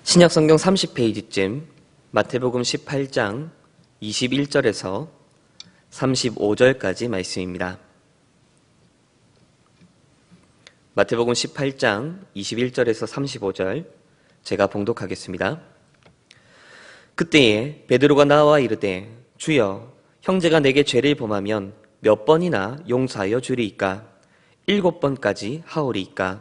신약성경 30페이지쯤 마태복음 18장 21절에서 35절까지 말씀입니다. 마태복음 18장 21절에서 35절 제가 봉독하겠습니다. 그때에 베드로가 나와 이르되 주여 형제가 내게 죄를 범하면 몇 번이나 용서하여 주리이까? 7번까지 하오리이까?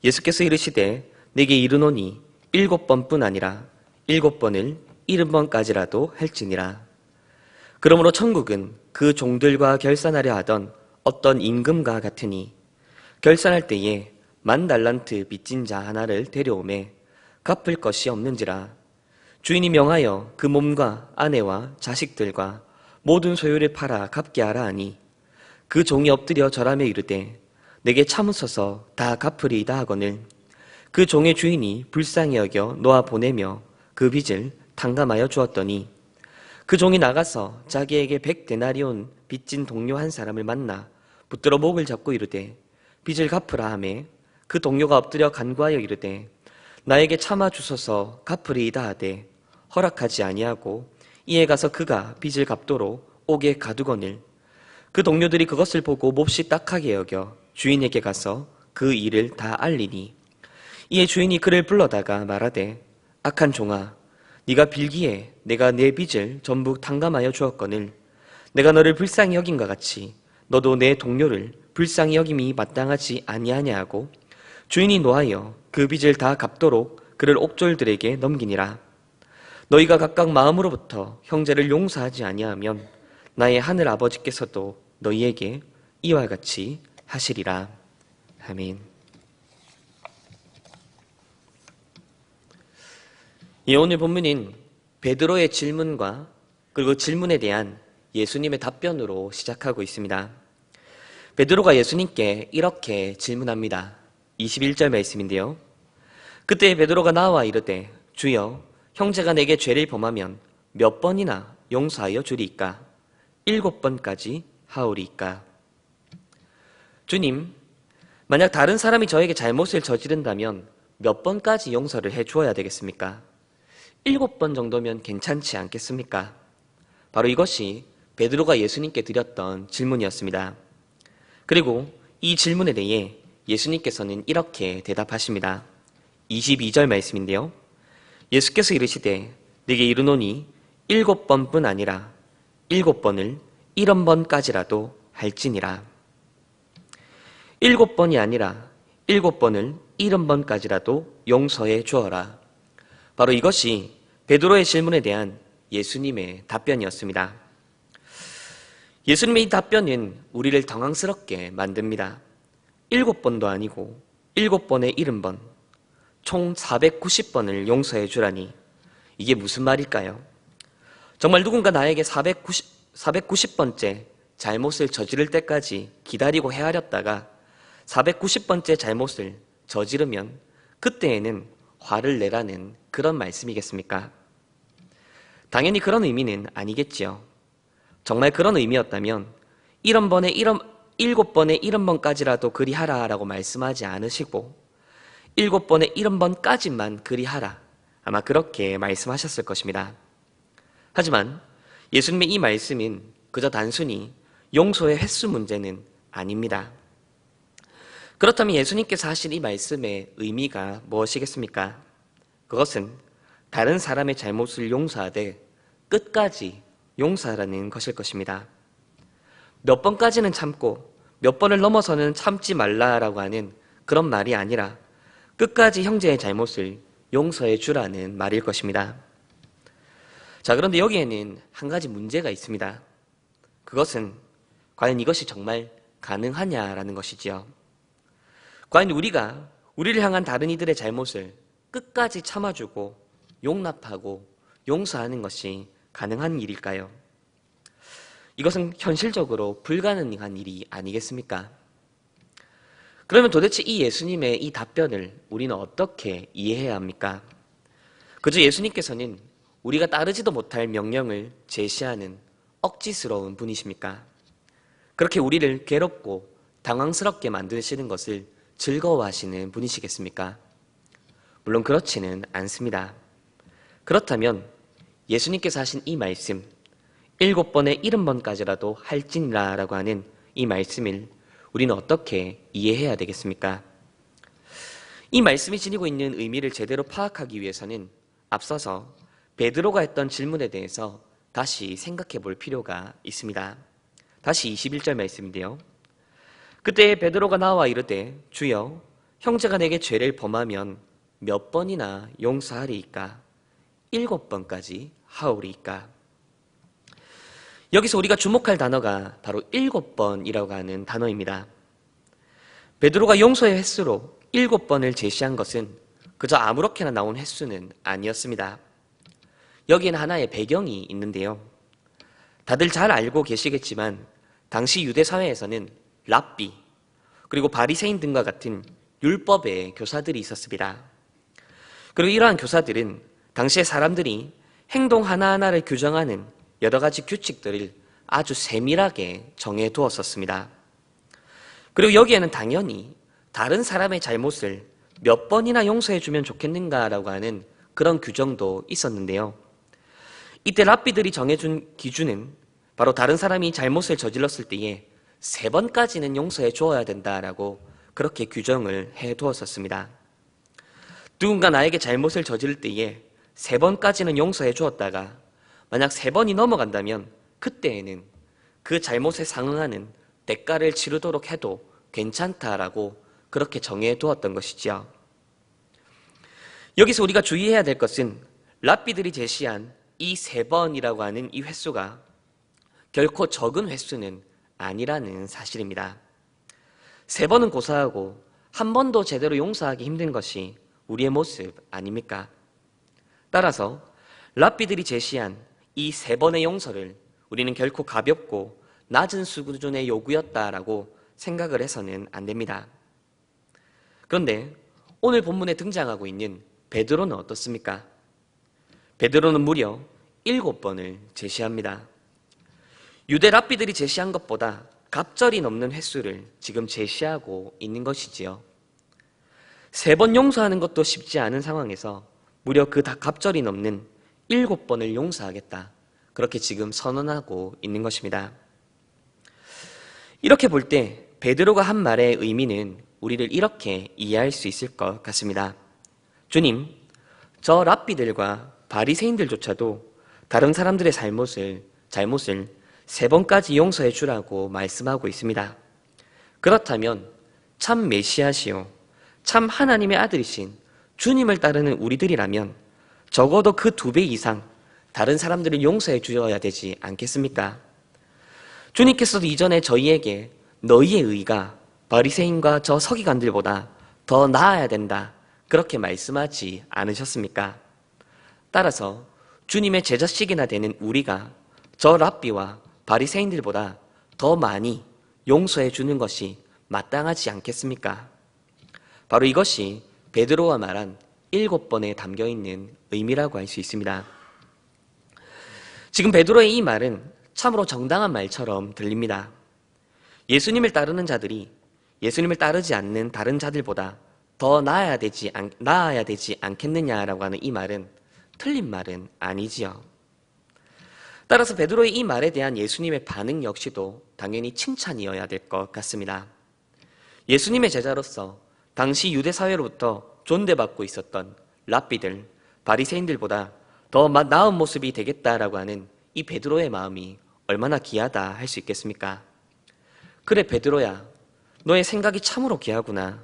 예수께서 이르시되 내게 이르노니 7번뿐 아니라 7번을 70번까지라도 할지니라. 그러므로 천국은 그 종들과 결산하려 하던 어떤 임금과 같으니 결산할 때에 10,000달란트 빚진 자 하나를 데려오매 갚을 것이 없는지라. 주인이 명하여 그 몸과 아내와 자식들과 모든 소유를 팔아 갚게 하라 하니 그 종이 엎드려 절하며 이르되 내게 참으소서 다 갚으리이다 하거늘 그 종의 주인이 불쌍히 여겨 놓아 보내며 그 빚을 탕감하여 주었더니 그 종이 나가서 자기에게 100데나리온 빚진 동료 한 사람을 만나 붙들어 목을 잡고 이르되 빚을 갚으라 하매 그 동료가 엎드려 간구하여 이르되 나에게 참아 주소서 갚으리이다 하되 허락하지 아니하고 이에 가서 그가 빚을 갚도록 옥에 가두거늘 그 동료들이 그것을 보고 몹시 딱하게 여겨 주인에게 가서 그 일을 다 알리니 이에 주인이 그를 불러다가 말하되 악한 종아 네가 빌기에 내가 내 빚을 전부 탕감하여 주었거늘 내가 너를 불쌍히 여긴과 같이 너도 내 동료를 불쌍히 여김이 마땅하지 아니하냐 하고 주인이 노하여 그 빚을 다 갚도록 그를 옥졸들에게 넘기니라. 너희가 각각 마음으로부터 형제를 용서하지 아니하면 나의 하늘 아버지께서도 너희에게 이와 같이 하시리라. 아멘. 오늘 본문은 베드로의 질문과 그리고 질문에 대한 예수님의 답변으로 시작하고 있습니다. 베드로가 예수님께 이렇게 질문합니다. 21절 말씀인데요. 그때 베드로가 나와 이르되 주여 형제가 내게 죄를 범하면 몇 번이나 용서하여 주리이까? 7번까지 하오리이까? 주님, 만약 다른 사람이 저에게 잘못을 저지른다면 몇 번까지 용서를 해주어야 되겠습니까? 7번 정도면 괜찮지 않겠습니까? 바로 이것이 베드로가 예수님께 드렸던 질문이었습니다. 그리고 이 질문에 대해 예수님께서는 이렇게 대답하십니다. 22절 말씀인데요. 예수께서 이르시되 네게 이르노니 7번뿐 아니라 7번을 70번까지라도 할지니라. 7번이 아니라 7번을 70번까지라도 용서해 주어라. 바로 이것이 베드로의 질문에 대한 예수님의 답변이었습니다. 예수님의 이 답변은 우리를 당황스럽게 만듭니다. 7번도 아니고 7번에 70번, 총 490번을 용서해 주라니 이게 무슨 말일까요? 정말 누군가 나에게 490번째 잘못을 저지를 때까지 기다리고 헤아렸다가 490번째 잘못을 저지르면 그때에는 화를 내라는 그런 말씀이겠습니까? 당연히 그런 의미는 아니겠지요. 정말 그런 의미였다면 7번에 70번까지라도 그리하라라고 말씀하지 않으시고 7번에 70번까지만 그리하라 아마 그렇게 말씀하셨을 것입니다. 하지만 예수님의 이 말씀은 그저 단순히 용서의 횟수 문제는 아닙니다. 그렇다면 예수님께서 하신 이 말씀의 의미가 무엇이겠습니까? 그것은 다른 사람의 잘못을 용서하되 끝까지 용서하라는 것일 것입니다. 몇 번까지는 참고 몇 번을 넘어서는 참지 말라라고 하는 그런 말이 아니라 끝까지 형제의 잘못을 용서해 주라는 말일 것입니다. 자, 그런데 여기에는 한 가지 문제가 있습니다. 그것은 과연 이것이 정말 가능하냐라는 것이지요. 과연 우리가 우리를 향한 다른 이들의 잘못을 끝까지 참아주고 용납하고 용서하는 것이 가능한 일일까요? 이것은 현실적으로 불가능한 일이 아니겠습니까? 그러면 도대체 이 예수님의 이 답변을 우리는 어떻게 이해해야 합니까? 그저 예수님께서는 우리가 따르지도 못할 명령을 제시하는 억지스러운 분이십니까? 그렇게 우리를 괴롭고 당황스럽게 만드시는 것을 즐거워하시는 분이시겠습니까? 물론 그렇지는 않습니다. 그렇다면 예수님께서 하신 이 말씀, 7번에 70번까지라도 할지니라 라고 하는 이 말씀을 우리는 어떻게 이해해야 되겠습니까? 이 말씀이 지니고 있는 의미를 제대로 파악하기 위해서는 앞서서 베드로가 했던 질문에 대해서 다시 생각해 볼 필요가 있습니다. 다시 21절 말씀인데요. 그때 베드로가 나와 이르되 주여 형제가 내게 죄를 범하면 몇 번이나 용서하리이까? 7번까지 하오리이까? 여기서 우리가 주목할 단어가 바로 7번이라고 하는 단어입니다. 베드로가 용서의 횟수로 7번을 제시한 것은 그저 아무렇게나 나온 횟수는 아니었습니다. 여기에는 하나의 배경이 있는데요. 다들 잘 알고 계시겠지만 당시 유대 사회에서는 랍비 그리고 바리새인 등과 같은 율법의 교사들이 있었습니다. 그리고 이러한 교사들은 당시의 사람들이 행동 하나하나를 규정하는 여러 가지 규칙들을 아주 세밀하게 정해두었었습니다. 그리고 여기에는 당연히 다른 사람의 잘못을 몇 번이나 용서해주면 좋겠는가라고 하는 그런 규정도 있었는데요. 이때 랍비들이 정해준 기준은 바로 다른 사람이 잘못을 저질렀을 때에 3번까지는 용서해 주어야 된다라고 그렇게 규정을 해두었었습니다. 누군가 나에게 잘못을 저지를 때에 3번까지는 용서해 주었다가 만약 3번이 넘어간다면 그때에는 그 잘못에 상응하는 대가를 치르도록 해도 괜찮다라고 그렇게 정해두었던 것이지요. 여기서 우리가 주의해야 될 것은 랍비들이 제시한 이 3번이라고 하는 이 횟수가 결코 적은 횟수는 아니라는 사실입니다. 3번은 고사하고 한 번도 제대로 용서하기 힘든 것이 우리의 모습 아닙니까? 따라서 랍비들이 제시한 이 3번의 용서를 우리는 결코 가볍고 낮은 수준의 요구였다라고 생각을 해서는 안 됩니다. 그런데 오늘 본문에 등장하고 있는 베드로는 어떻습니까? 베드로는 무려 7번을 제시합니다. 유대 랍비들이 제시한 것보다 갑절이 넘는 횟수를 지금 제시하고 있는 것이지요. 3번 용서하는 것도 쉽지 않은 상황에서 무려 그 갑절이 넘는 7번을 용서하겠다. 그렇게 지금 선언하고 있는 것입니다. 이렇게 볼 때 베드로가 한 말의 의미는 우리를 이렇게 이해할 수 있을 것 같습니다. 주님, 저 랍비들과 바리새인들조차도 다른 사람들의 잘못을 3번까지 용서해 주라고 말씀하고 있습니다. 그렇다면 참 메시아시오, 참 하나님의 아들이신 주님을 따르는 우리들이라면 적어도 그 2배 이상 다른 사람들을 용서해 주어야 되지 않겠습니까? 주님께서도 이전에 저희에게 너희의 의가 바리새인과 저 서기관들보다 더 나아야 된다 그렇게 말씀하지 않으셨습니까? 따라서 주님의 제자식이나 되는 우리가 저 랍비와 바리새인들보다 더 많이 용서해 주는 것이 마땅하지 않겠습니까? 바로 이것이 베드로가 말한 7번에 담겨있는 의미라고 할 수 있습니다. 지금 베드로의 이 말은 참으로 정당한 말처럼 들립니다. 예수님을 따르는 자들이 예수님을 따르지 않는 다른 자들보다 더 나아야 되지 않겠느냐라고 하는 이 말은 틀린 말은 아니지요. 따라서 베드로의 이 말에 대한 예수님의 반응 역시도 당연히 칭찬이어야 될 것 같습니다. 예수님의 제자로서 당시 유대 사회로부터 존대받고 있었던 랍비들, 바리새인들보다 더 나은 모습이 되겠다라고 하는 이 베드로의 마음이 얼마나 귀하다 할 수 있겠습니까? 그래 베드로야, 너의 생각이 참으로 귀하구나.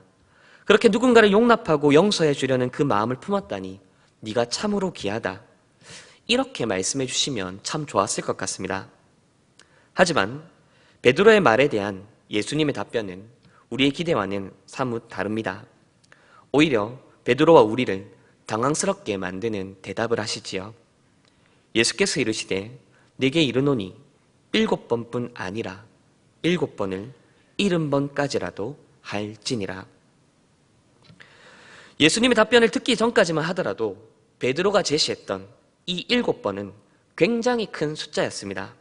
그렇게 누군가를 용납하고 용서해 주려는 그 마음을 품었다니 네가 참으로 귀하다. 이렇게 말씀해 주시면 참 좋았을 것 같습니다. 하지만 베드로의 말에 대한 예수님의 답변은 우리의 기대와는 사뭇 다릅니다. 오히려 베드로와 우리를 당황스럽게 만드는 대답을 하시지요. 예수께서 이르시되 내게 이르노니 7번뿐 아니라 7번을 70번까지라도 할지니라. 예수님의 답변을 듣기 전까지만 하더라도 베드로가 제시했던 이 7번은 굉장히 큰 숫자였습니다.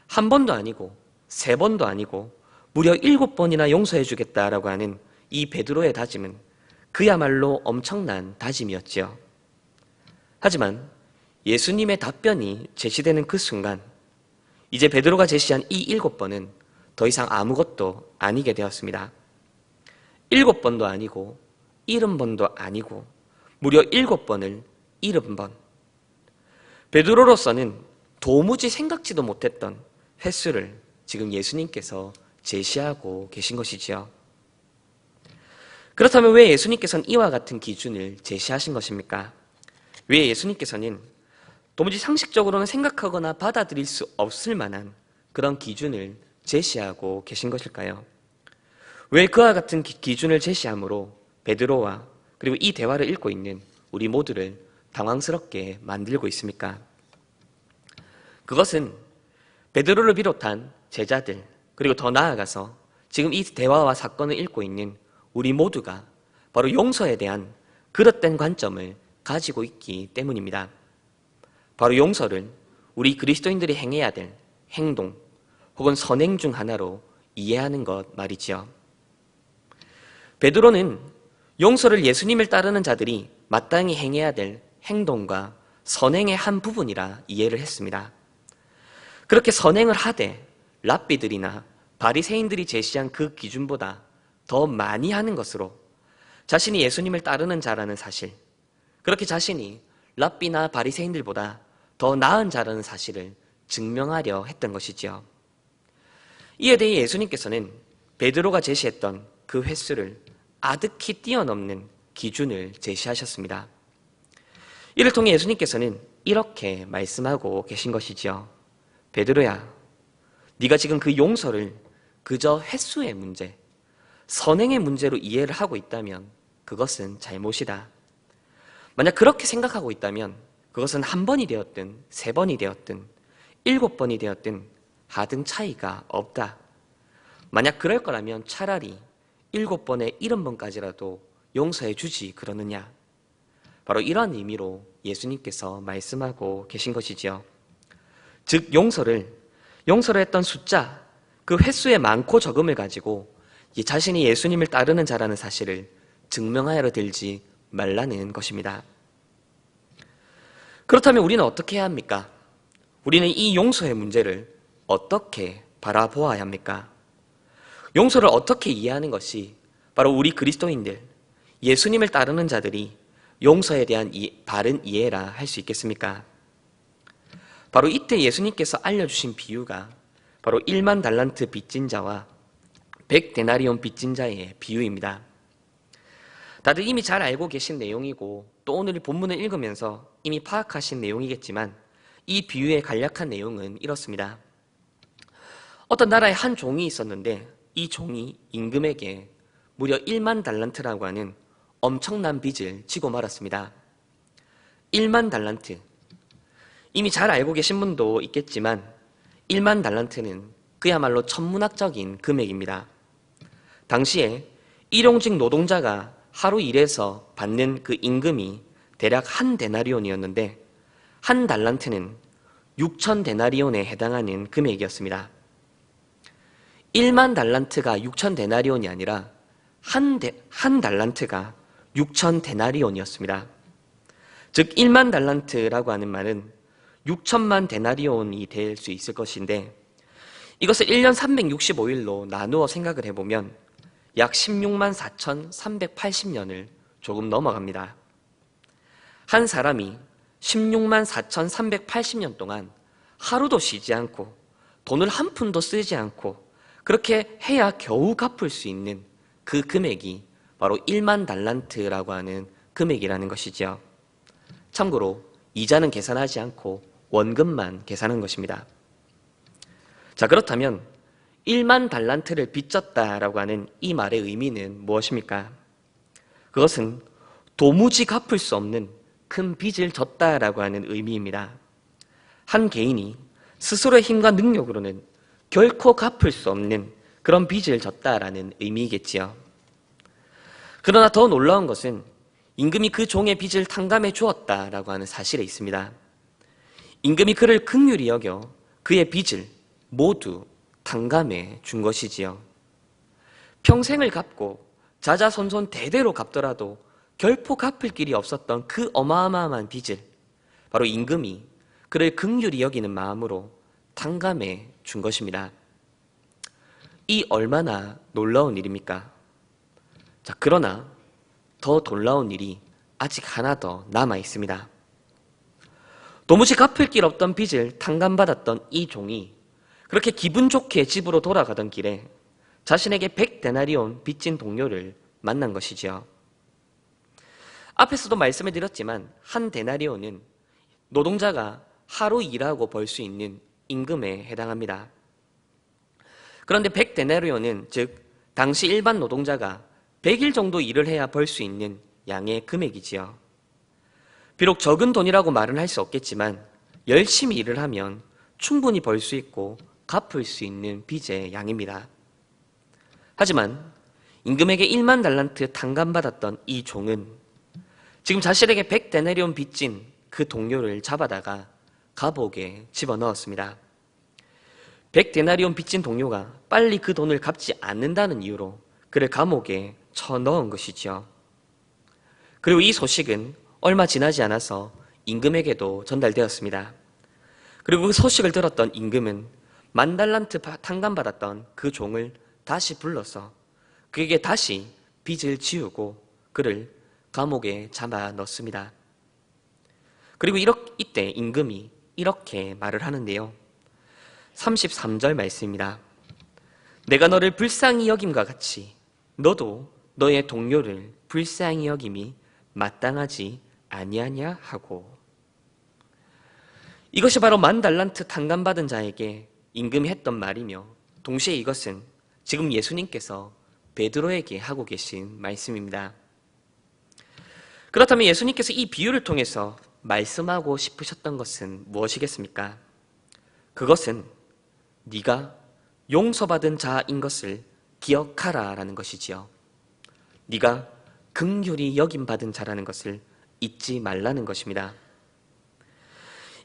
한 번도 아니고 3번도 아니고 무려 7번이나 용서해 주겠다라고 하는 이 베드로의 다짐은 그야말로 엄청난 다짐이었지요. 하지만 예수님의 답변이 제시되는 그 순간 이제 베드로가 제시한 이 7번은 더 이상 아무것도 아니게 되었습니다. 7번도 아니고 70번도 아니고 무려 7번을 70번. 베드로로서는 도무지 생각지도 못했던 횟수를 지금 예수님께서 제시하고 계신 것이지요. 그렇다면 왜 예수님께서는 이와 같은 기준을 제시하신 것입니까? 왜 예수님께서는 도무지 상식적으로는 생각하거나 받아들일 수 없을 만한 그런 기준을 제시하고 계신 것일까요? 왜 그와 같은 기준을 제시함으로 베드로와 그리고 이 대화를 읽고 있는 우리 모두를 당황스럽게 만들고 있습니까? 그것은 베드로를 비롯한 제자들 그리고 더 나아가서 지금 이 대화와 사건을 읽고 있는 우리 모두가 바로 용서에 대한 그릇된 관점을 가지고 있기 때문입니다. 바로 용서를 우리 그리스도인들이 행해야 될 행동 혹은 선행 중 하나로 이해하는 것 말이지요. 베드로는 용서를 예수님을 따르는 자들이 마땅히 행해야 될 행동과 선행의 한 부분이라 이해를 했습니다. 그렇게 선행을 하되 랍비들이나 바리새인들이 제시한 그 기준보다 더 많이 하는 것으로 자신이 예수님을 따르는 자라는 사실, 그렇게 자신이 랍비나 바리새인들보다 더 나은 자라는 사실을 증명하려 했던 것이지요. 이에 대해 예수님께서는 베드로가 제시했던 그 횟수를 아득히 뛰어넘는 기준을 제시하셨습니다. 이를 통해 예수님께서는 이렇게 말씀하고 계신 것이지요. 베드로야, 네가 지금 그 용서를 그저 횟수의 문제, 선행의 문제로 이해를 하고 있다면 그것은 잘못이다. 만약 그렇게 생각하고 있다면 그것은 한 번이 되었든 3번이 되었든 7번이 되었든 하등 차이가 없다. 만약 그럴 거라면 차라리 7번에 70번까지라도 용서해 주지 그러느냐. 바로 이러한 의미로 예수님께서 말씀하고 계신 것이지요. 즉 용서를 했던 숫자, 그 횟수의 많고 적음을 가지고 자신이 예수님을 따르는 자라는 사실을 증명하여 들지 말라는 것입니다. 그렇다면 우리는 어떻게 해야 합니까? 우리는 이 용서의 문제를 어떻게 바라보아야 합니까? 용서를 어떻게 이해하는 것이 바로 우리 그리스도인들, 예수님을 따르는 자들이 용서에 대한 바른 이해라 할 수 있겠습니까? 바로 이때 예수님께서 알려주신 비유가 바로 1만 달란트 빚진 자와 100데나리온 빚진 자의 비유입니다. 다들 이미 잘 알고 계신 내용이고 또 오늘 본문을 읽으면서 이미 파악하신 내용이겠지만 이 비유의 간략한 내용은 이렇습니다. 어떤 나라에 한 종이 있었는데 이 종이 임금에게 무려 1만 달란트라고 하는 엄청난 빚을 지고 말았습니다. 1만 달란트. 이미 잘 알고 계신 분도 있겠지만 1만 달란트는 그야말로 천문학적인 금액입니다. 당시에 일용직 노동자가 하루 일해서 받는 그 임금이 대략 한 데나리온이었는데 한 달란트는 6천 데나리온에 해당하는 금액이었습니다. 1만 달란트가 6천 데나리온이 아니라 한 달란트가 6천 데나리온이었습니다. 즉 1만 달란트라고 하는 말은 6천만 데나리온이 될 수 있을 것인데 이것을 1년 365일로 나누어 생각을 해보면 약 16만 4,380년을 조금 넘어갑니다. 한 사람이 16만 4,380년 동안 하루도 쉬지 않고 돈을 한 푼도 쓰지 않고 그렇게 해야 겨우 갚을 수 있는 그 금액이 바로 1만 달란트라고 하는 금액이라는 것이죠. 참고로 이자는 계산하지 않고 원금만 계산한 것입니다. 자, 그렇다면 1만 달란트를 빚졌다라고 하는 이 말의 의미는 무엇입니까? 그것은 도무지 갚을 수 없는 큰 빚을 졌다라고 하는 의미입니다. 한 개인이 스스로의 힘과 능력으로는 결코 갚을 수 없는 그런 빚을 졌다라는 의미이겠지요. 그러나 더 놀라운 것은 임금이 그 종의 빚을 탕감해 주었다라고 하는 사실에 있습니다. 임금이 그를 긍휼히 여겨 그의 빚을 모두 탕감해 준 것이지요. 평생을 갚고 자자손손 대대로 갚더라도 결코 갚을 길이 없었던 그 어마어마한 빚을 바로 임금이 그를 긍휼히 여기는 마음으로 탕감해 준 것입니다. 이 얼마나 놀라운 일입니까? 자, 그러나 더 놀라운 일이 아직 하나 더 남아 있습니다. 도무지 갚을 길 없던 빚을 탕감받았던 이 종이 그렇게 기분 좋게 집으로 돌아가던 길에 자신에게 100데나리온 빚진 동료를 만난 것이지요. 앞에서도 말씀을 드렸지만 한 데나리온은 노동자가 하루 일하고 벌 수 있는 임금에 해당합니다. 그런데 100데나리온은 즉 당시 일반 노동자가 100일 정도 일을 해야 벌 수 있는 양의 금액이지요. 비록 적은 돈이라고 말은 할 수 없겠지만 열심히 일을 하면 충분히 벌 수 있고 갚을 수 있는 빚의 양입니다. 하지만 임금에게 1만 달란트 탕감받았던 이 종은 지금 자신에게 100데나리온 빚진 그 동료를 잡아다가 감옥에 집어넣었습니다. 100데나리온 빚진 동료가 빨리 그 돈을 갚지 않는다는 이유로 그를 감옥에 쳐넣은 것이지요. 그리고 이 소식은 얼마 지나지 않아서 임금에게도 전달되었습니다. 그리고 그 소식을 들었던 임금은 10,000달란트 탕감받았던 그 종을 다시 불러서 그에게 다시 빚을 지우고 그를 감옥에 잡아 넣습니다. 그리고 이때 임금이 이렇게 말을 하는데요. 33절 말씀입니다. 내가 너를 불쌍히 여김과 같이 너도 너의 동료를 불쌍히 여김이 마땅하지 아니하냐 하고. 이것이 바로 10,000달란트 탕감받은 자에게 임금이 했던 말이며 동시에 이것은 지금 예수님께서 베드로에게 하고 계신 말씀입니다. 그렇다면 예수님께서 이 비유를 통해서 말씀하고 싶으셨던 것은 무엇이겠습니까? 그것은 네가 용서받은 자인 것을 기억하라라는 것이지요. 네가 긍휼히 여김받은 자라는 것을 잊지 말라는 것입니다.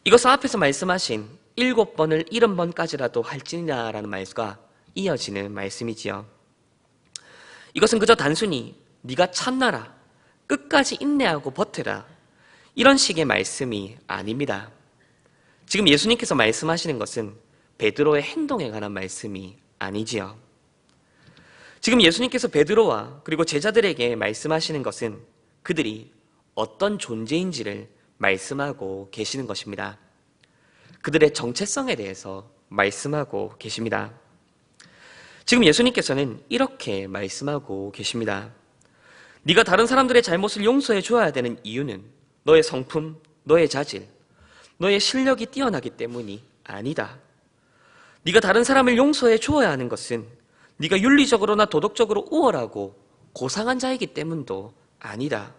이것은 앞에서 말씀하신 7번을 70번까지라도 할지니라라는 말과 이어지는 말씀이지요. 이것은 그저 단순히 네가 참나라, 끝까지 인내하고 버텨라 이런 식의 말씀이 아닙니다. 지금 예수님께서 말씀하시는 것은 베드로의 행동에 관한 말씀이 아니지요. 지금 예수님께서 베드로와 그리고 제자들에게 말씀하시는 것은 그들이 어떤 존재인지를 말씀하고 계시는 것입니다. 그들의 정체성에 대해서 말씀하고 계십니다. 지금 예수님께서는 이렇게 말씀하고 계십니다. 네가 다른 사람들의 잘못을 용서해 줘야 되는 이유는 너의 성품, 너의 자질, 너의 실력이 뛰어나기 때문이 아니다. 네가 다른 사람을 용서해 주어야 하는 것은 네가 윤리적으로나 도덕적으로 우월하고 고상한 자이기 때문도 아니다.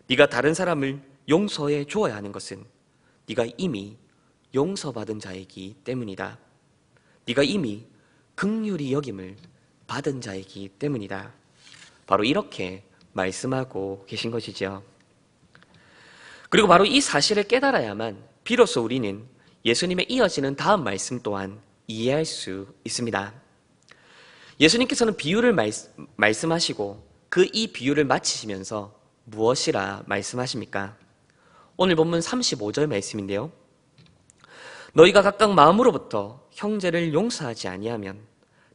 네가 다른 사람을 용서해 주어야 하는 것은 네가 이미 용서받은 자이기 때문이다. 네가 이미 긍휼히 여김을 받은 자이기 때문이다. 바로 이렇게 말씀하고 계신 것이지요. 그리고 바로 이 사실을 깨달아야만 비로소 우리는 예수님의 이어지는 다음 말씀 또한 이해할 수 있습니다. 예수님께서는 비유를 말씀하시고 그 이 비유를 마치시면서 무엇이라 말씀하십니까? 오늘 본문 35절 말씀인데요. 너희가 각각 마음으로부터 형제를 용서하지 아니하면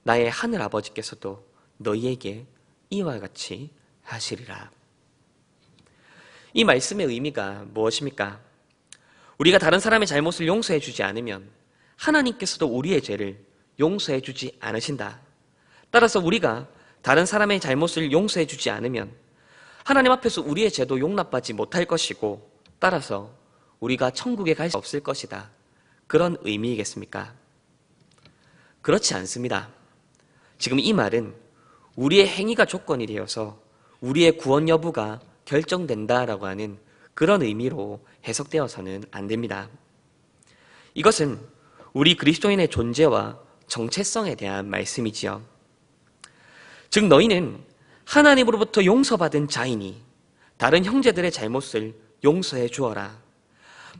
나의 하늘 아버지께서도 너희에게 이와 같이 하시리라. 이 말씀의 의미가 무엇입니까? 우리가 다른 사람의 잘못을 용서해 주지 않으면 하나님께서도 우리의 죄를 용서해 주지 않으신다. 따라서 우리가 다른 사람의 잘못을 용서해 주지 않으면 하나님 앞에서 우리의 죄도 용납받지 못할 것이고 따라서 우리가 천국에 갈 수 없을 것이다. 그런 의미이겠습니까? 그렇지 않습니다. 지금 이 말은 우리의 행위가 조건이 되어서 우리의 구원 여부가 결정된다라고 하는 그런 의미로 해석되어서는 안 됩니다. 이것은 우리 그리스도인의 존재와 정체성에 대한 말씀이지요. 즉 너희는 하나님으로부터 용서받은 자이니 다른 형제들의 잘못을 용서해 주어라.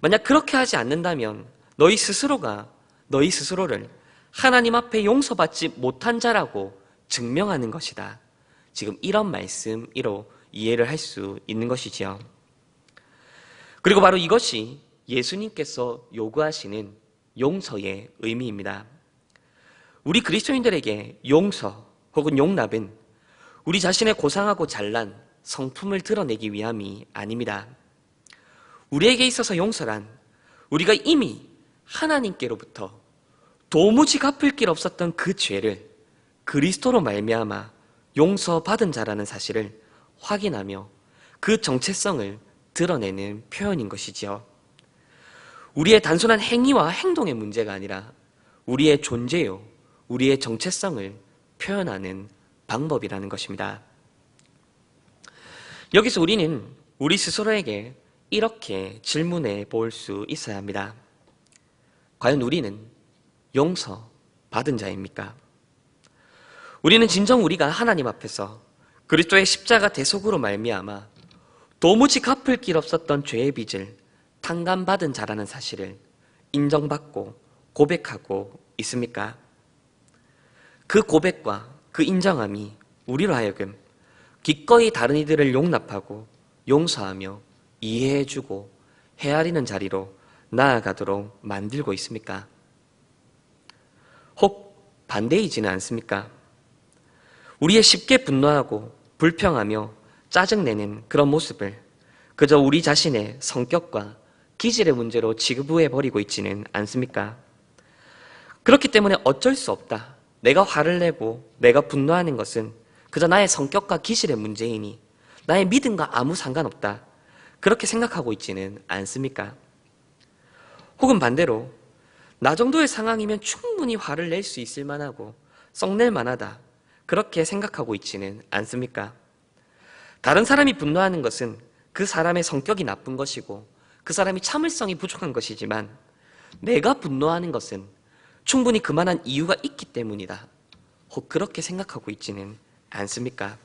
만약 그렇게 하지 않는다면 너희 스스로를 하나님 앞에 용서받지 못한 자라고 증명하는 것이다. 지금 이런 말씀으로 이해를 할 수 있는 것이지요. 그리고 바로 이것이 예수님께서 요구하시는 용서의 의미입니다. 우리 그리스도인들에게 용서 혹은 용납은 우리 자신의 고상하고 잘난 성품을 드러내기 위함이 아닙니다. 우리에게 있어서 용서란 우리가 이미 하나님께로부터 도무지 갚을 길 없었던 그 죄를 그리스도로 말미암아 용서받은 자라는 사실을 확인하며 그 정체성을 드러내는 표현인 것이지요. 우리의 단순한 행위와 행동의 문제가 아니라 우리의 존재요, 우리의 정체성을 표현하는 방법이라는 것입니다. 여기서 우리는 우리 스스로에게 이렇게 질문해 볼 수 있어야 합니다. 과연 우리는 용서받은 자입니까? 우리는 진정 우리가 하나님 앞에서 그리스도의 십자가 대속으로 말미암아 도무지 갚을 길 없었던 죄의 빚을 탕감받은 자라는 사실을 인정받고 고백하고 있습니까? 그 고백과 그 인정함이 우리로 하여금 기꺼이 다른 이들을 용납하고 용서하며 이해해주고 헤아리는 자리로 나아가도록 만들고 있습니까? 혹 반대이지는 않습니까? 우리의 쉽게 분노하고 불평하며 짜증내는 그런 모습을 그저 우리 자신의 성격과 기질의 문제로 지구부해버리고 있지는 않습니까? 그렇기 때문에 어쩔 수 없다. 내가 화를 내고 내가 분노하는 것은 그저 나의 성격과 기질의 문제이니 나의 믿음과 아무 상관없다. 그렇게 생각하고 있지는 않습니까? 혹은 반대로 나 정도의 상황이면 충분히 화를 낼 수 있을 만하고 썩낼 만하다. 그렇게 생각하고 있지는 않습니까? 다른 사람이 분노하는 것은 그 사람의 성격이 나쁜 것이고 그 사람이 참을성이 부족한 것이지만 내가 분노하는 것은 충분히 그만한 이유가 있기 때문이다. 혹 그렇게 생각하고 있지는 않습니까?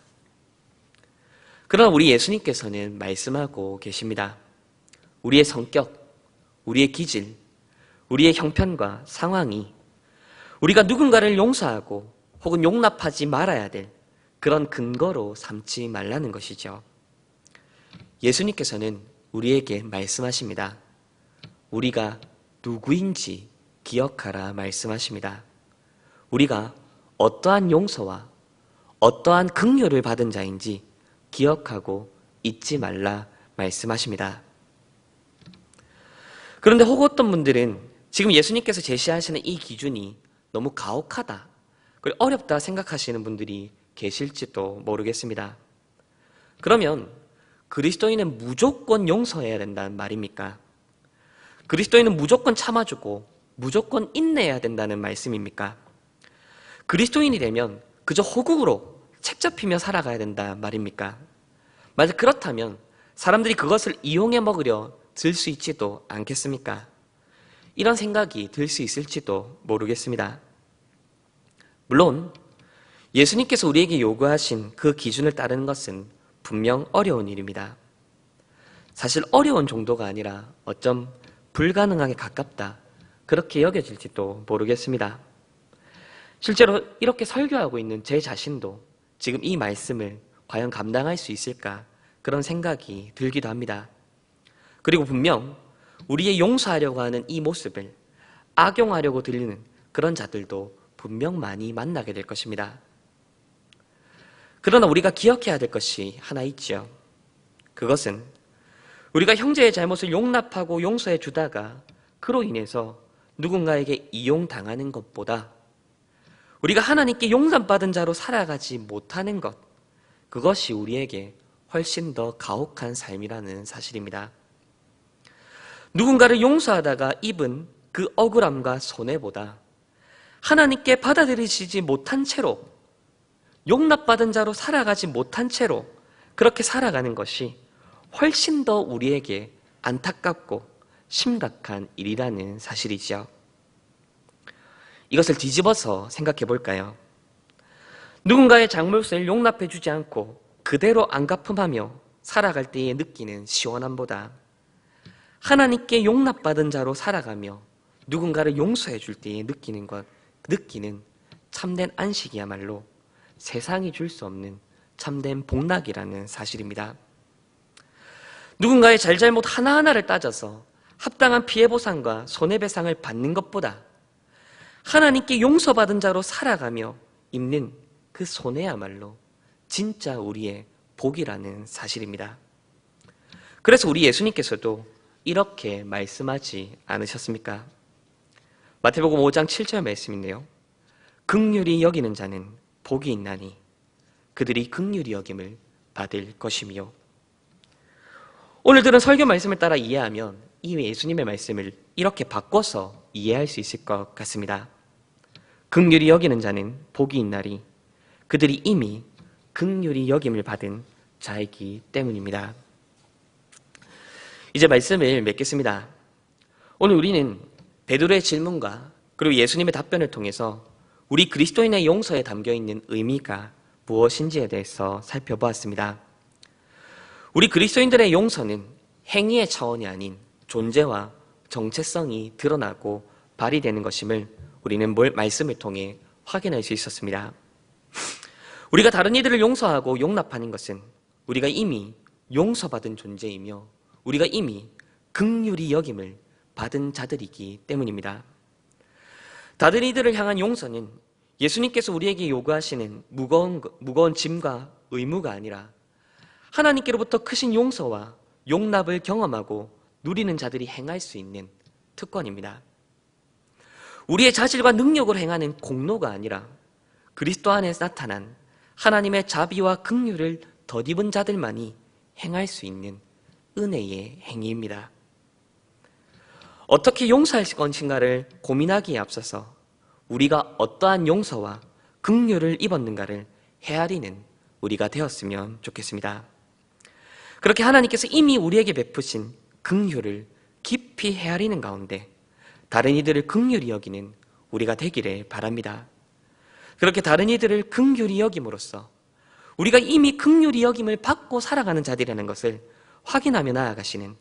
그러나 우리 예수님께서는 말씀하고 계십니다. 우리의 성격, 우리의 기질, 우리의 형편과 상황이 우리가 누군가를 용서하고 혹은 용납하지 말아야 될 그런 근거로 삼지 말라는 것이죠. 예수님께서는 우리에게 말씀하십니다. 우리가 누구인지 기억하라 말씀하십니다. 우리가 어떠한 용서와 어떠한 긍휼을 받은 자인지 기억하고 잊지 말라 말씀하십니다. 그런데 혹 어떤 분들은 지금 예수님께서 제시하시는 이 기준이 너무 가혹하다, 그리고 어렵다 생각하시는 분들이 계실지도 모르겠습니다. 그러면 그리스도인은 무조건 용서해야 된다는 말입니까? 그리스도인은 무조건 참아주고 무조건 인내해야 된다는 말씀입니까? 그리스도인이 되면 그저 호국으로 책 잡히며 살아가야 된다 말입니까? 만약 그렇다면 사람들이 그것을 이용해 먹으려 들 수 있지도 않겠습니까? 이런 생각이 들 수 있을지도 모르겠습니다. 물론 예수님께서 우리에게 요구하신 그 기준을 따르는 것은 분명 어려운 일입니다. 사실 어려운 정도가 아니라 어쩜 불가능하게 가깝다, 그렇게 여겨질지도 모르겠습니다. 실제로 이렇게 설교하고 있는 제 자신도 지금 이 말씀을 과연 감당할 수 있을까, 그런 생각이 들기도 합니다. 그리고 분명 우리의 용서하려고 하는 이 모습을 악용하려고 들리는 그런 자들도 분명 많이 만나게 될 것입니다. 그러나 우리가 기억해야 될 것이 하나 있죠. 그것은 우리가 형제의 잘못을 용납하고 용서해 주다가 그로 인해서 누군가에게 이용당하는 것보다 우리가 하나님께 용서받은 자로 살아가지 못하는 것, 그것이 우리에게 훨씬 더 가혹한 삶이라는 사실입니다. 누군가를 용서하다가 입은 그 억울함과 손해보다 하나님께 받아들이시지 못한 채로, 용납받은 자로 살아가지 못한 채로 그렇게 살아가는 것이 훨씬 더 우리에게 안타깝고 심각한 일이라는 사실이죠. 이것을 뒤집어서 생각해 볼까요? 누군가의 잘못을 용납해 주지 않고 그대로 안갚음하며 살아갈 때에 느끼는 시원함보다 하나님께 용납받은 자로 살아가며 누군가를 용서해 줄 때에 느끼는 참된 안식이야말로 세상이 줄 수 없는 참된 복락이라는 사실입니다. 누군가의 잘잘못 하나하나를 따져서 합당한 피해보상과 손해배상을 받는 것보다 하나님께 용서받은 자로 살아가며 입는 그 손해야말로 진짜 우리의 복이라는 사실입니다. 그래서 우리 예수님께서도 이렇게 말씀하지 않으셨습니까? 마태복음 5장 7절 말씀인데요. 긍휼히 여기는 자는 복이 있나니 그들이 긍휼히 여김을 받을 것이며. 오늘 들은 설교 말씀을 따라 이해하면 이 예수님의 말씀을 이렇게 바꿔서 이해할 수 있을 것 같습니다. 긍휼히 여기는 자는 복이 있나니 그들이 이미 긍휼히 여김을 받은 자이기 때문입니다. 이제 말씀을 맺겠습니다. 오늘 우리는 베드로의 질문과 그리고 예수님의 답변을 통해서 우리 그리스도인의 용서에 담겨있는 의미가 무엇인지에 대해서 살펴보았습니다. 우리 그리스도인들의 용서는 행위의 차원이 아닌 존재와 정체성이 드러나고 발휘되는 것임을 우리는 말씀을 통해 확인할 수 있었습니다. 우리가 다른 이들을 용서하고 용납하는 것은 우리가 이미 용서받은 존재이며 우리가 이미 긍휼히 여김을 받은 자들이기 때문입니다. 다른 이들을 향한 용서는 예수님께서 우리에게 요구하시는 무거운 짐과 의무가 아니라 하나님께로부터 크신 용서와 용납을 경험하고 누리는 자들이 행할 수 있는 특권입니다. 우리의 자질과 능력으로 행하는 공로가 아니라 그리스도 안에서 나타난 하나님의 자비와 긍휼을 덧입은 자들만이 행할 수 있는 은혜의 행위입니다. 어떻게 용서할 것인가를 고민하기에 앞서서 우리가 어떠한 용서와 긍휼을 입었는가를 헤아리는 우리가 되었으면 좋겠습니다. 그렇게 하나님께서 이미 우리에게 베푸신 긍휼을 깊이 헤아리는 가운데 다른 이들을 긍휼히 여기는 우리가 되기를 바랍니다. 그렇게 다른 이들을 긍휼히 여김으로써 우리가 이미 긍휼히 여김을 받고 살아가는 자들이라는 것을 확인하며 나아가시는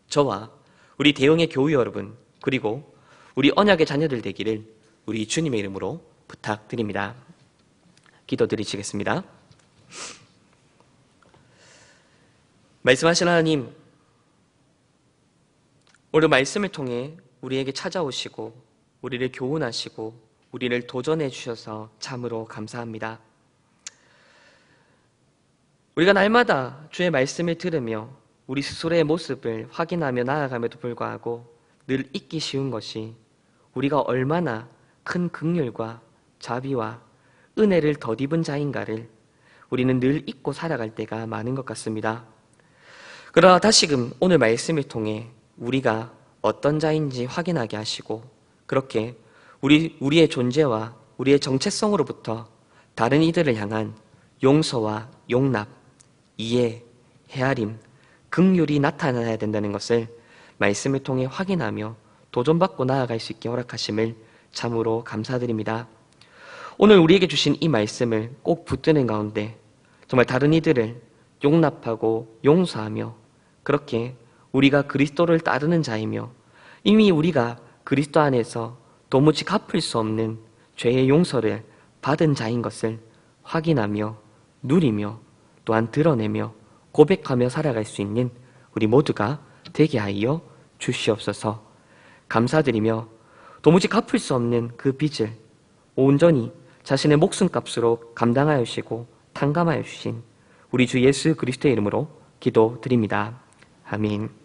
저와 우리 대형의 교우 여러분 그리고 우리 언약의 자녀들 되기를 우리 주님의 이름으로 부탁드립니다. 기도드리시겠습니다. 말씀하신 하나님, 오늘 말씀을 통해 우리에게 찾아오시고 우리를 교훈하시고 우리를 도전해 주셔서 참으로 감사합니다. 우리가 날마다 주의 말씀을 들으며 우리 스스로의 모습을 확인하며 나아감에도 불구하고 늘 잊기 쉬운 것이 우리가 얼마나 큰 긍휼과 자비와 은혜를 덧입은 자인가를 우리는 늘 잊고 살아갈 때가 많은 것 같습니다. 그러나 다시금 오늘 말씀을 통해 우리가 어떤 자인지 확인하게 하시고 그렇게 우리의 존재와 우리의 정체성으로부터 다른 이들을 향한 용서와 용납, 이해, 헤아림, 긍휼이 나타나야 된다는 것을 말씀을 통해 확인하며 도전받고 나아갈 수 있게 허락하심을 참으로 감사드립니다. 오늘 우리에게 주신 이 말씀을 꼭 붙드는 가운데 정말 다른 이들을 용납하고 용서하며 그렇게 우리가 그리스도를 따르는 자이며 이미 우리가 그리스도 안에서 도무지 갚을 수 없는 죄의 용서를 받은 자인 것을 확인하며 누리며 또한 드러내며 고백하며 살아갈 수 있는 우리 모두가 되게 하여 주시옵소서. 감사드리며 도무지 갚을 수 없는 그 빚을 온전히 자신의 목숨값으로 감당하여 주시고 탕감하여 주신 우리 주 예수 그리스도의 이름으로 기도드립니다. 아멘.